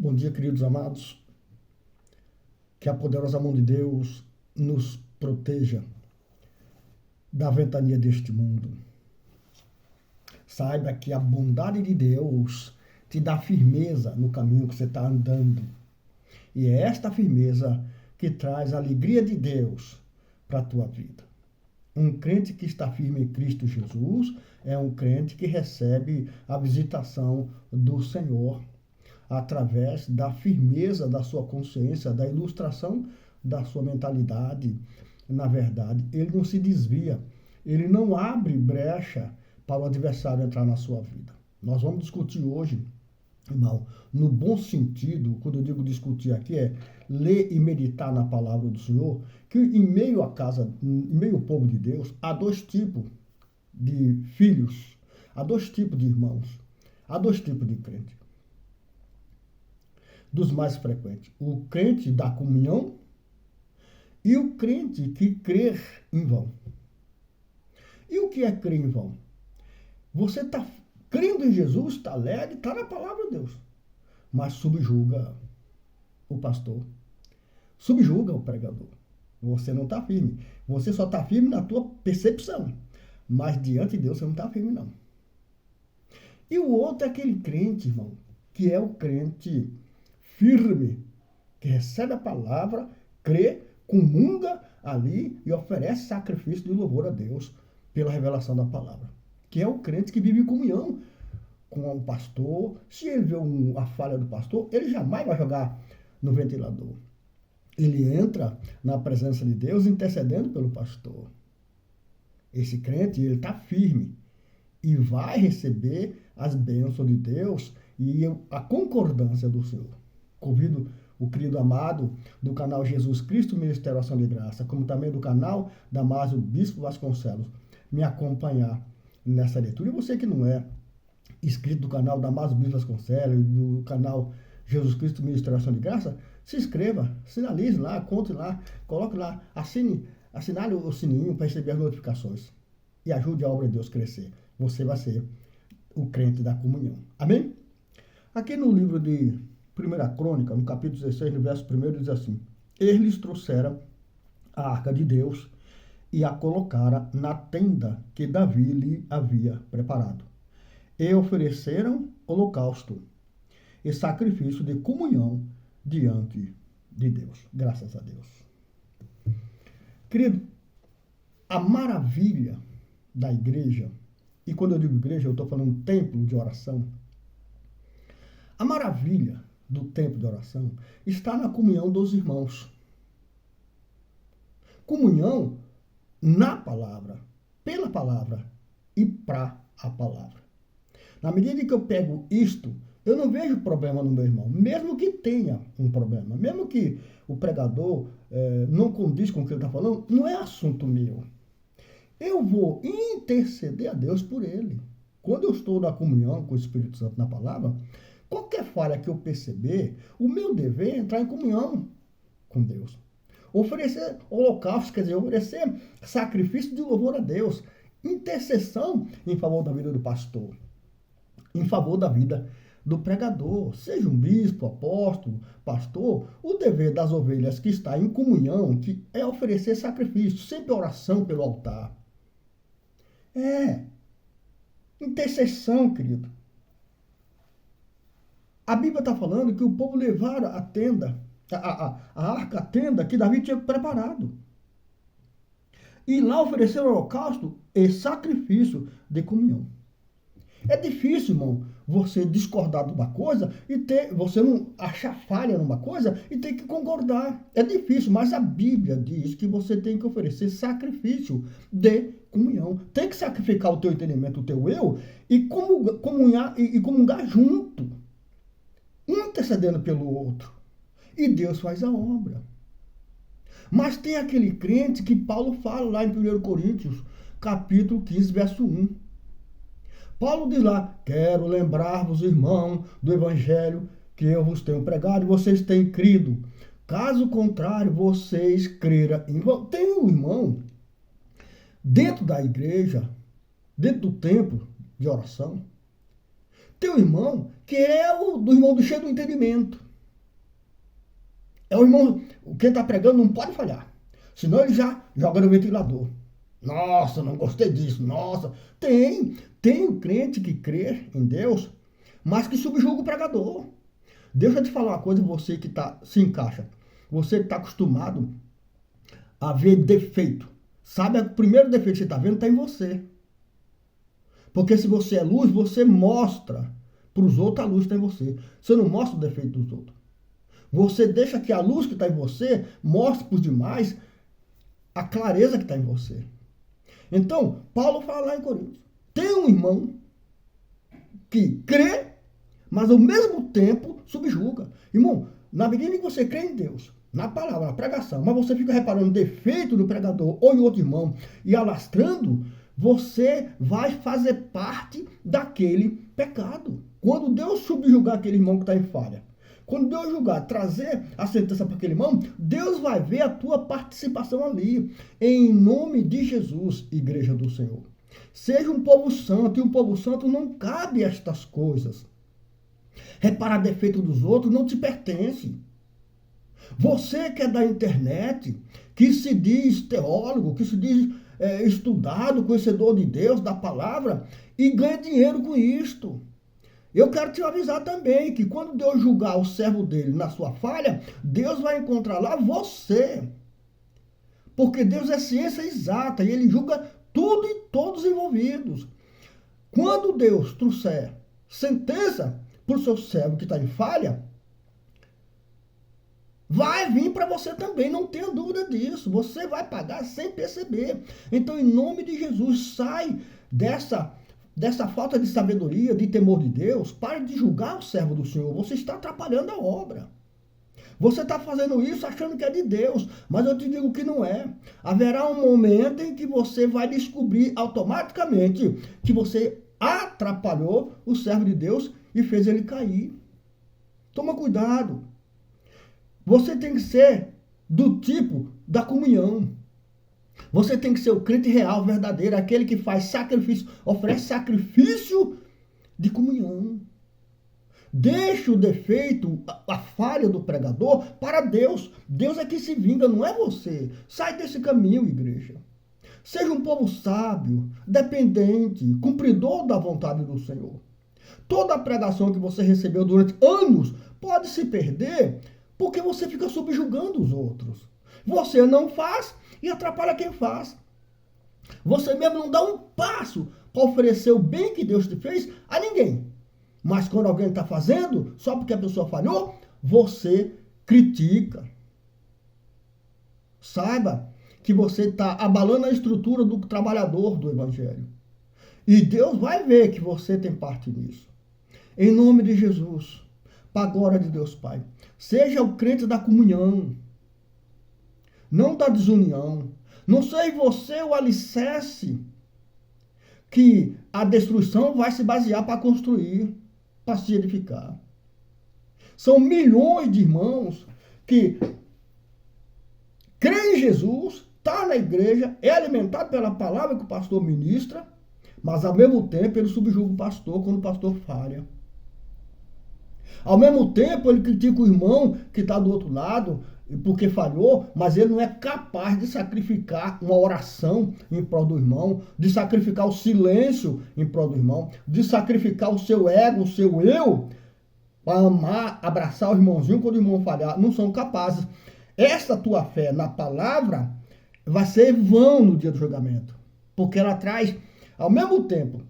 Bom dia, queridos amados. Que a poderosa mão de Deus nos proteja da ventania deste mundo. Saiba que a bondade de Deus te dá firmeza no caminho que você está andando. E é esta firmeza que traz a alegria de Deus para a tua vida. Um crente que está firme em Cristo Jesus é um crente que recebe a visitação do Senhor através da firmeza da sua consciência, da ilustração da sua mentalidade. Na verdade, ele não se desvia, ele não abre brecha para o adversário entrar na sua vida. Nós vamos discutir hoje, irmão, no bom sentido, quando eu digo discutir aqui, é ler e meditar na palavra do Senhor, que em meio ao povo de Deus, há dois tipos de filhos, há dois tipos de irmãos, há dois tipos de crentes. Dos mais frequentes, o crente da comunhão e o crente que crê em vão. E o que é crer em vão? Você está crendo em Jesus, está alegre, está na palavra de Deus, mas subjuga o pastor, subjuga o pregador. Você não está firme. Você só está firme na tua percepção, mas diante de Deus você não está firme, não. E o outro é aquele crente, irmão, que é o crente firme, que recebe a palavra, crê, comunga ali e oferece sacrifício de louvor a Deus pela revelação da palavra. Que é o crente que vive em comunhão com o pastor. Se ele vê a falha do pastor, ele jamais vai jogar no ventilador. Ele entra na presença de Deus intercedendo pelo pastor. Esse crente, ele está firme e vai receber as bênçãos de Deus e a concordância do Senhor. Convido o querido amado do canal Jesus Cristo Ministério Ação de Graça, como também do canal Damásio Bispo Vasconcelos, me acompanhar nessa leitura. E você que não é inscrito do canal Damásio Bispo Vasconcelos, do canal Jesus Cristo Ministério Ação de Graça, se inscreva, sinalize lá, conte lá, coloque lá, assinale o sininho para receber as notificações e ajude a obra de Deus a crescer. Você vai ser o crente da comunhão. Amém? Aqui no livro de 1 Crônica, no capítulo 16, no verso 1, diz assim: eles trouxeram a arca de Deus e a colocaram na tenda que Davi lhe havia preparado. E ofereceram holocausto e sacrifício de comunhão diante de Deus. Graças a Deus. Querido, a maravilha da igreja, e quando eu digo igreja, eu estou falando templo de oração, a maravilha do tempo de oração está na comunhão dos irmãos. Comunhão na palavra, pela palavra e para a palavra. Na medida que eu pego isto, eu não vejo problema no meu irmão, mesmo que tenha um problema, mesmo que o pregador não condiz com o que ele está falando, não é assunto meu. Eu vou interceder a Deus por ele. Quando eu estou na comunhão com o Espírito Santo na palavra, qualquer falha que eu perceber, o meu dever é entrar em comunhão com Deus. Oferecer holocausto, quer dizer, oferecer sacrifício de louvor a Deus. Intercessão em favor da vida do pastor. Em favor da vida do pregador. Seja um bispo, apóstolo, pastor, o dever das ovelhas que está em comunhão que é oferecer sacrifício, sempre oração pelo altar. Intercessão, querido. A Bíblia está falando que o povo levaram a tenda, a arca, a tenda que Davi tinha preparado. E lá ofereceram holocausto e sacrifício de comunhão. É difícil, irmão, você discordar de uma coisa e você não achar falha numa coisa e ter que concordar. É difícil, mas a Bíblia diz que você tem que oferecer sacrifício de comunhão. Tem que sacrificar o teu entendimento, o teu eu e comungar junto. Um intercedendo pelo outro. E Deus faz a obra. Mas tem aquele crente que Paulo fala lá em 1 Coríntios, capítulo 15, verso 1. Paulo diz lá: quero lembrar-vos, irmão, do evangelho que eu vos tenho pregado e vocês têm crido. Caso contrário, vocês creram em vão. Tem um irmão dentro da igreja, dentro do templo de oração, tem um irmão que é do irmão do cheio do entendimento. É o irmão, quem está pregando não pode falhar. Senão ele já joga no ventilador. Nossa, não gostei disso. Nossa, tem o crente que crê em Deus, mas que subjuga o pregador. Deixa eu te falar uma coisa, você que se encaixa. Você que está acostumado a ver defeito. Sabe, o primeiro defeito que você está vendo está em você. Porque se você é luz, você mostra para os outros a luz que está em você. Você não mostra o defeito dos outros. Você deixa que a luz que está em você mostre para os demais a clareza que está em você. Então, Paulo fala lá em Coríntios. Tem um irmão que crê, mas ao mesmo tempo subjuga. Irmão, na medida que você crê em Deus, na palavra, na pregação, mas você fica reparando defeito do pregador ou em outro irmão e alastrando, você vai fazer parte daquele pecado. Quando Deus subjugar aquele irmão que está em falha, quando Deus julgar, trazer a sentença para aquele irmão, Deus vai ver a tua participação ali. Em nome de Jesus, igreja do Senhor. Seja um povo santo, e um povo santo não cabe estas coisas. Reparar defeito dos outros não te pertence. Você que é da internet, que se diz teólogo, que se diz estudado, conhecedor de Deus, da palavra, e ganha dinheiro com isto. Eu quero te avisar também que quando Deus julgar o servo dele na sua falha, Deus vai encontrar lá você. Porque Deus é ciência exata e ele julga tudo e todos envolvidos. Quando Deus trouxer sentença para o seu servo que está em falha, vai vir para você também, não tenha dúvida disso. Você vai pagar sem perceber. Então, em nome de Jesus, sai dessa falta de sabedoria, de temor de Deus. Pare de julgar o servo do Senhor. Você está atrapalhando a obra. Você está fazendo isso achando que é de Deus, mas eu te digo que não é. Haverá um momento em que você vai descobrir automaticamente que você atrapalhou o servo de Deus e fez ele cair. Toma cuidado. Você tem que ser do tipo da comunhão. Você tem que ser o crente real, verdadeiro, aquele que faz sacrifício, oferece sacrifício de comunhão. Deixe o defeito, a falha do pregador para Deus. Deus é que se vinga, não é você. Sai desse caminho, igreja. Seja um povo sábio, dependente, cumpridor da vontade do Senhor. Toda a pregação que você recebeu durante anos pode se perder porque você fica subjugando os outros. Você não faz e atrapalha quem faz. Você mesmo não dá um passo para oferecer o bem que Deus te fez a ninguém. Mas quando alguém está fazendo, só porque a pessoa falhou, você critica. Saiba que você está abalando a estrutura do trabalhador do Evangelho. E Deus vai ver que você tem parte nisso. Em nome de Jesus, para a glória de Deus Pai. Seja o crente da comunhão, não da desunião. Não seja você o alicerce que a destruição vai se basear para construir, para se edificar. São milhões de irmãos que creem em Jesus, está na igreja, é alimentado pela palavra que o pastor ministra, mas ao mesmo tempo ele subjuga o pastor quando o pastor falha. Ao mesmo tempo ele critica o irmão que está do outro lado, porque falhou, mas ele não é capaz de sacrificar uma oração em prol do irmão, de sacrificar o silêncio em prol do irmão, de sacrificar o seu ego, o seu eu, para amar, abraçar o irmãozinho quando o irmão falhar. Não são capazes. Essa tua fé na palavra vai ser vã no dia do julgamento, porque ela traz, ao mesmo tempo,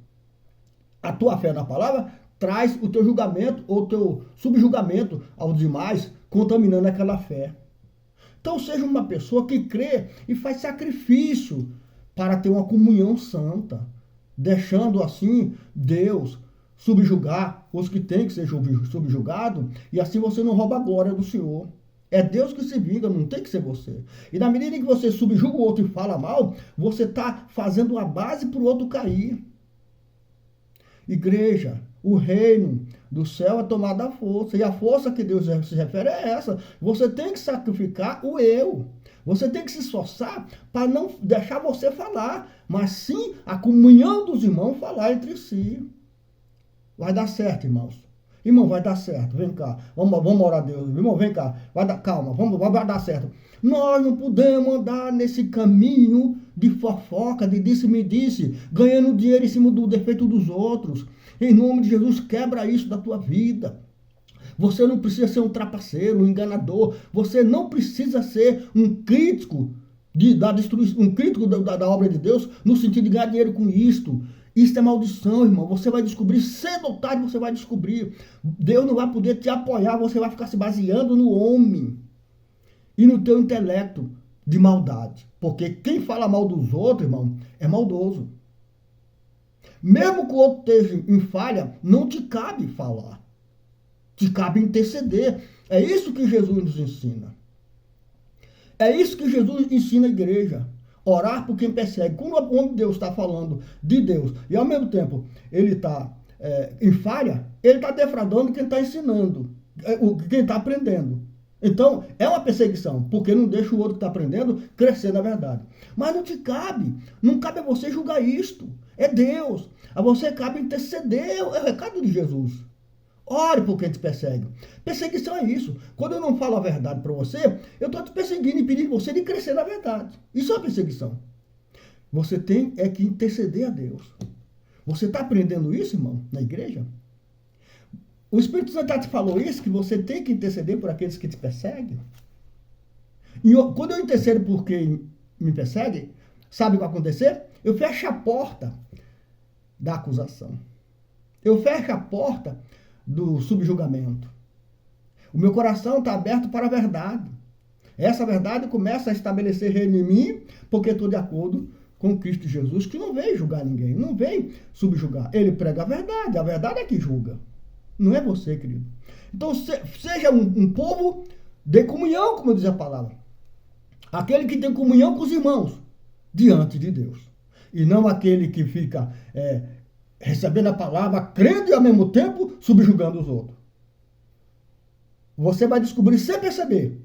a tua fé na palavra traz o teu julgamento ou o teu subjugamento aos demais, contaminando aquela fé. Então seja uma pessoa que crê e faz sacrifício para ter uma comunhão santa, deixando assim Deus subjugar os que têm que ser subjugados, e assim você não rouba a glória do Senhor. É Deus que se vinga, não tem que ser você. E na medida em que você subjuga o outro e fala mal, você está fazendo a base para o outro cair. Igreja, o reino do céu é tomado à força. E a força que Deus se refere é essa. Você tem que sacrificar o eu. Você tem que se esforçar para não deixar você falar, mas sim a comunhão dos irmãos falar entre si. Vai dar certo, irmãos. Irmão, vai dar certo, vem cá. Vamos orar a Deus. Irmão, vem cá. Calma, vai dar certo. Nós não podemos andar nesse caminho de fofoca, de disse-me-disse, ganhando dinheiro em cima do defeito dos outros. Em nome de Jesus, quebra isso da tua vida. Você não precisa ser um trapaceiro, um enganador. Você não precisa ser um crítico da destruição, um crítico da obra de Deus, no sentido de ganhar dinheiro com isto. Isso é maldição, irmão. Você vai descobrir, cedo ou tarde você vai descobrir. Deus não vai poder te apoiar, você vai ficar se baseando no homem e no teu intelecto de maldade. Porque quem fala mal dos outros, irmão, é maldoso. Mesmo que o outro esteja em falha, não te cabe falar. Te cabe interceder. É isso que Jesus nos ensina. É isso que Jesus ensina a igreja. Orar por quem persegue. Quando o homem de Deus está falando de Deus e ao mesmo tempo ele está em falha, ele está defraudando quem está ensinando, quem está aprendendo. Então, é uma perseguição, porque não deixa o outro que está aprendendo crescer na verdade. Mas não te cabe. Não cabe a você julgar isto. É Deus. A você cabe interceder. É o recado de Jesus. Ore por quem te persegue. Perseguição é isso. Quando eu não falo a verdade para você, eu estou te perseguindo e pedindo você de crescer na verdade. Isso é uma perseguição. Você tem que interceder a Deus. Você está aprendendo isso, irmão, na igreja? O Espírito Santo já te falou isso, que você tem que interceder por aqueles que te perseguem? E quando eu intercedo por quem me persegue, sabe o que vai acontecer? Eu fecho a porta da acusação. Eu fecho a porta do subjugamento. O meu coração está aberto para a verdade. Essa verdade começa a estabelecer reino em mim, porque estou de acordo com Cristo Jesus, que não veio julgar ninguém, não veio subjugar. Ele prega a verdade é que julga. Não é você, querido. Então, seja um povo de comunhão, como diz a palavra. Aquele que tem comunhão com os irmãos, diante de Deus. E não aquele que fica recebendo a palavra, crendo e ao mesmo tempo subjugando os outros. Você vai descobrir sem perceber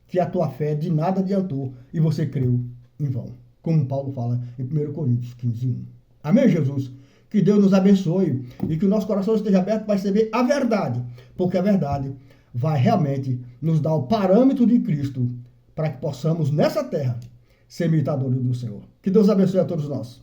que a tua fé de nada adiantou e você creu em vão. Como Paulo fala em 1 Coríntios 15:1. Amém, Jesus? Que Deus nos abençoe e que o nosso coração esteja aberto para receber a verdade, porque a verdade vai realmente nos dar o parâmetro de Cristo para que possamos, nessa terra, ser imitadores do Senhor. Que Deus abençoe a todos nós.